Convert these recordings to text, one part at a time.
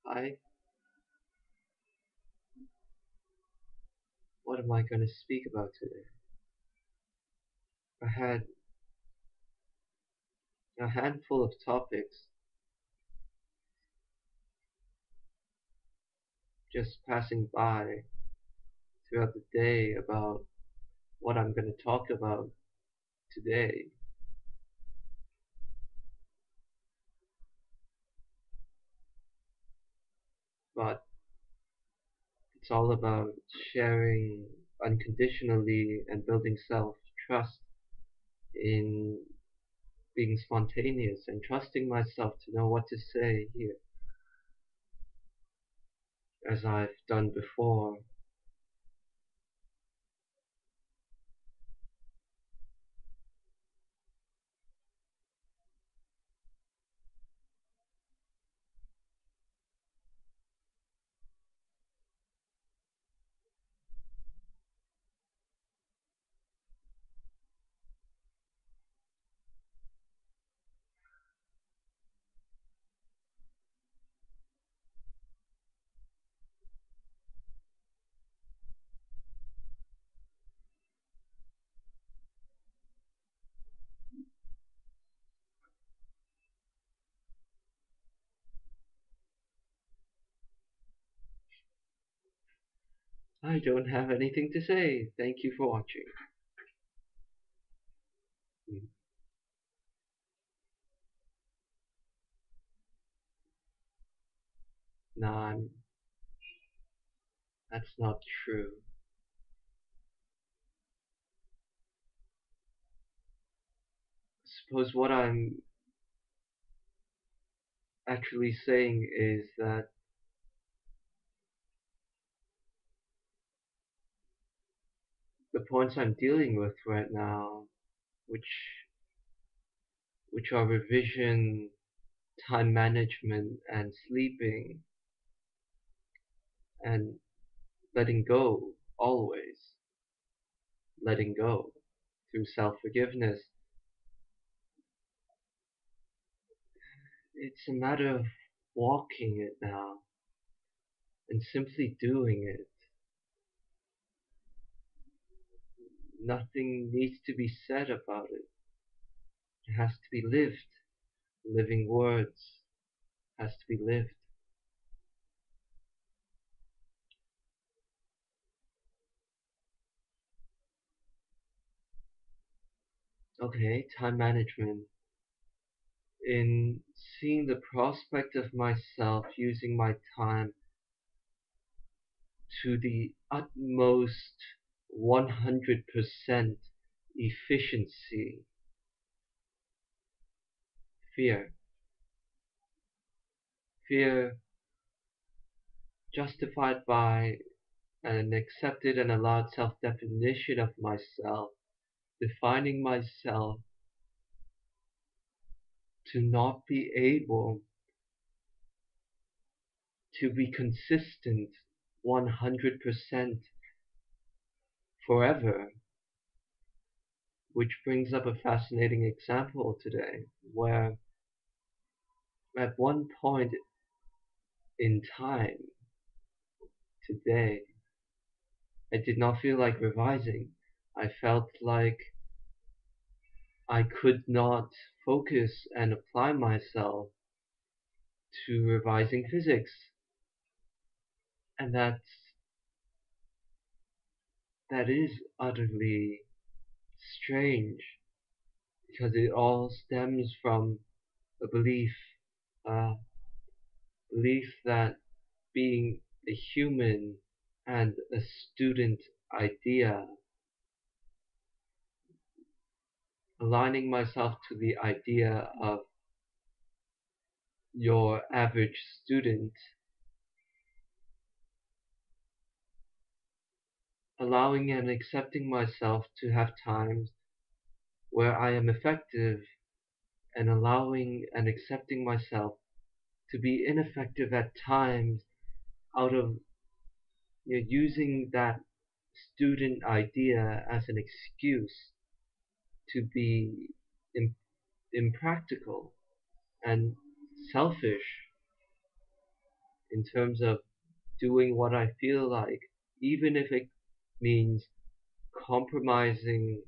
Hi, what am I going to speak about today? I had a handful of topics just passing by throughout the day about what I'm going to talk about today, but it's all about sharing unconditionally and building self trust in being spontaneous and trusting myself to know what to say here, as I've done before. I don't have anything to say. Thank you for watching. Nah, that's not true. Suppose what I'm actually saying is that the points I'm dealing with right now, which which are revision, time management, and sleeping, and letting go, always letting go through self-forgiveness. It's a matter of walking it now and simply doing it. Nothing needs to be said about it. It has to be lived. Living words has to be lived. Okay, time management. In seeing the prospect of myself using my time to the utmost 100% efficiency, fear. Fear justified by an accepted and allowed self-definition of myself, defining myself to not be able to be consistent 100% forever, which brings up a fascinating example today where at one point in time today, I did not feel like revising. I felt like I could not focus and apply myself to revising physics. And that is utterly strange because it all stems from a uh, belief that being a human and a student idea, aligning myself to the idea of your average student, allowing and accepting myself to have times where I am effective and allowing and accepting myself to be ineffective at times out of using that student idea as an excuse to be im- impractical and selfish in terms of doing what I feel like, even if it means compromising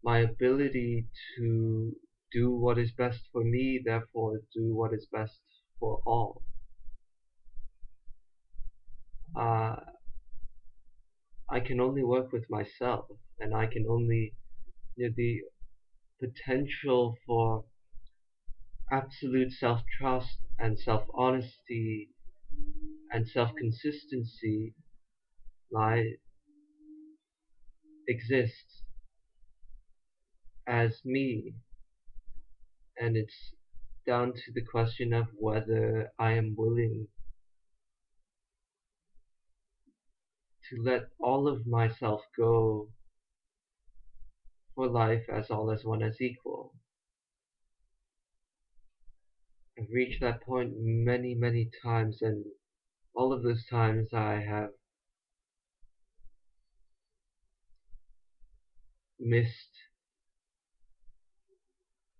my ability to do what is best for me, therefore do what is best for all. Uh, I can only work with myself, and I can only, the potential for absolute self-trust and self-honesty and self-consistency lie exists as me, and it's down to the question of whether I am willing to let all of myself go for life as all as one as equal. I've reached that point many, many times, and all of those times I have missed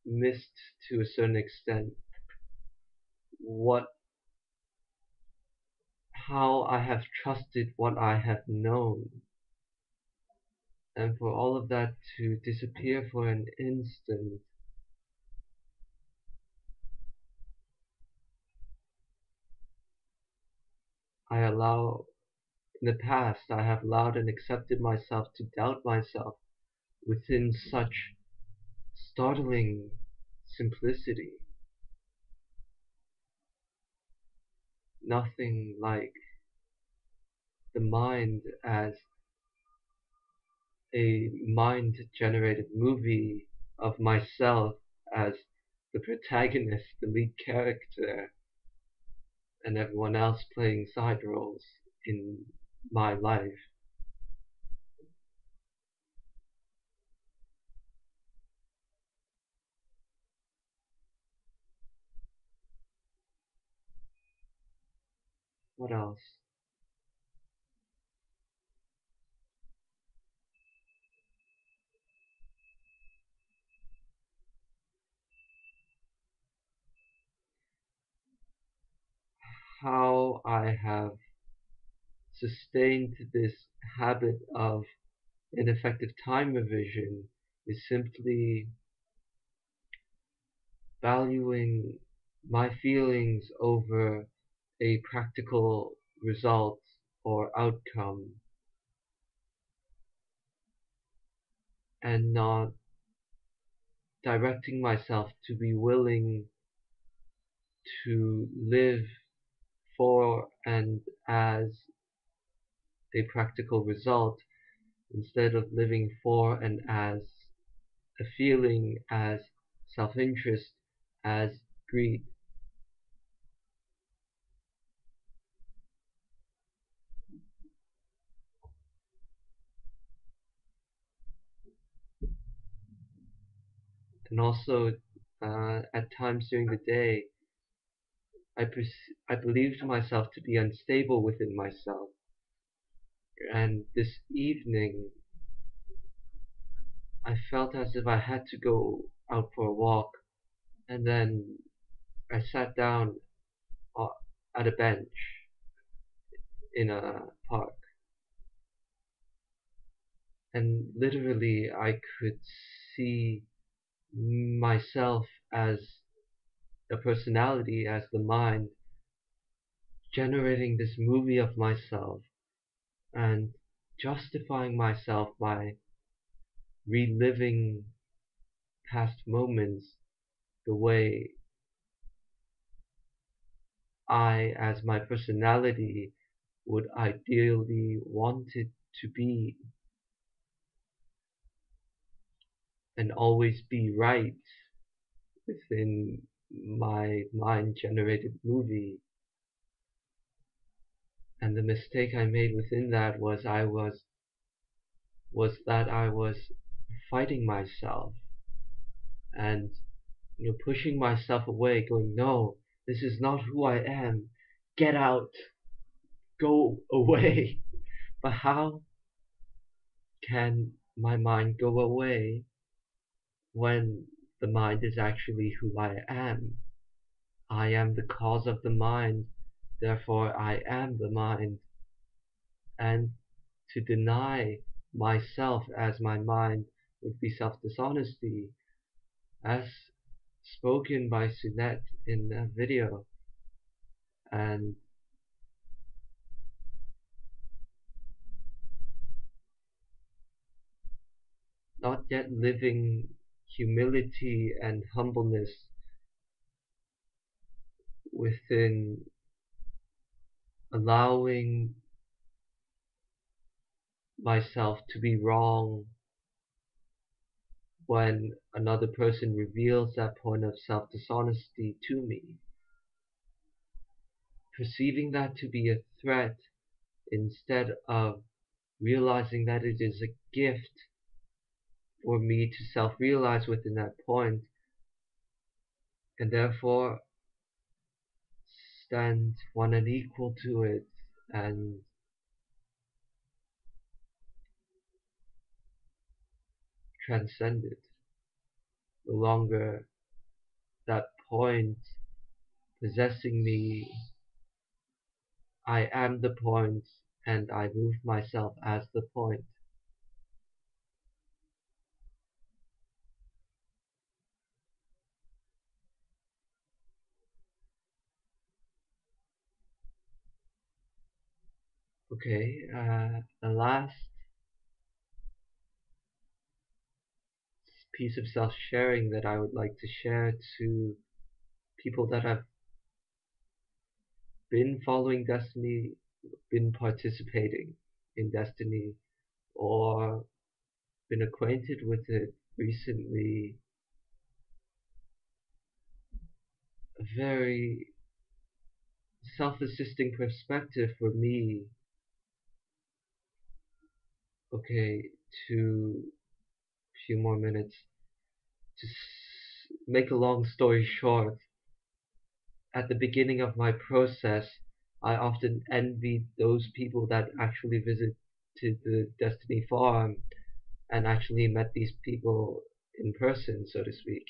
missed to a certain extent what how I have trusted what I have known, and for all of that to disappear for an instant, I allow in the past I have allowed and accepted myself to doubt myself within such startling simplicity. Nothing like the mind as a mind generated movie of myself as the protagonist, the lead character, and everyone else playing side roles in my life. What else? How I have sustained this habit of ineffective time evasion is simply valuing my feelings over a practical result or outcome, and not directing myself to be willing to live for and as a practical result instead of living for and as a feeling, as self-interest, as greed. And also, at times during the day, I believed myself to be unstable within myself. And this evening, I felt as if I had to go out for a walk, and then I sat down uh, at a bench in a park, and literally I could see myself as a personality, as the mind, generating this movie of myself and justifying myself by reliving past moments the way I, as my personality, would ideally want it to be, and always be right within my mind generated movie. And the mistake I made within that was that I was fighting myself and pushing myself away, going, no, this is not who I am. Get out, go away. But how can my mind go away when the mind is actually who I am? I am the cause of the mind, therefore I am the mind. And to deny myself as my mind would be self-dishonesty, as spoken by Sunette in a video, and not yet living humility and humbleness within allowing myself to be wrong when another person reveals that point of self-dishonesty to me, perceiving that to be a threat instead of realizing that it is a gift for me to self-realize within that point, and therefore stand one and equal to it, and transcend it. No longer that point possessing me. I am the point, and I move myself as the point. Okay, the last piece of self-sharing that I would like to share to people that have been following Destiny, been participating in Destiny, or been acquainted with it recently, a very self-assisting perspective for me. Okay, to a few more minutes. To make a long story short, at the beginning of my process, I often envied those people that actually visited the Destiny farm and actually met these people in person, so to speak.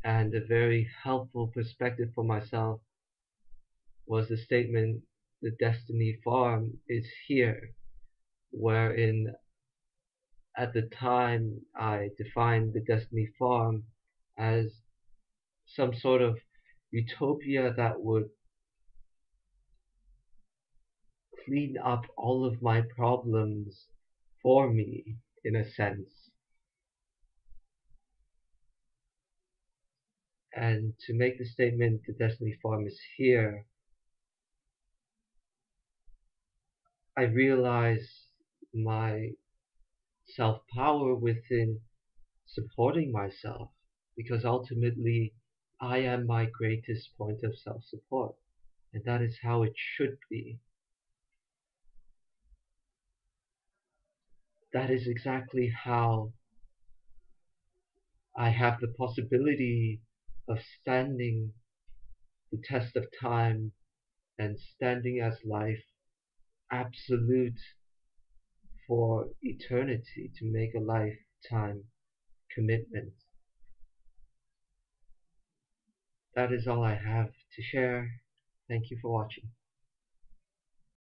And a very helpful perspective for myself was the statement, the Destiny farm is here, wherein at the time I defined the Destiny farm as some sort of utopia that would clean up all of my problems for me, in a sense. And to make the statement, the Destiny Farm is here, I realize my self power within supporting myself, because ultimately I am my greatest point of self support, and that is how it should be. That is exactly how I have the possibility of standing the test of time and standing as life absolute for eternity, to make a lifetime commitment. That is all I have to share. Thank you for watching.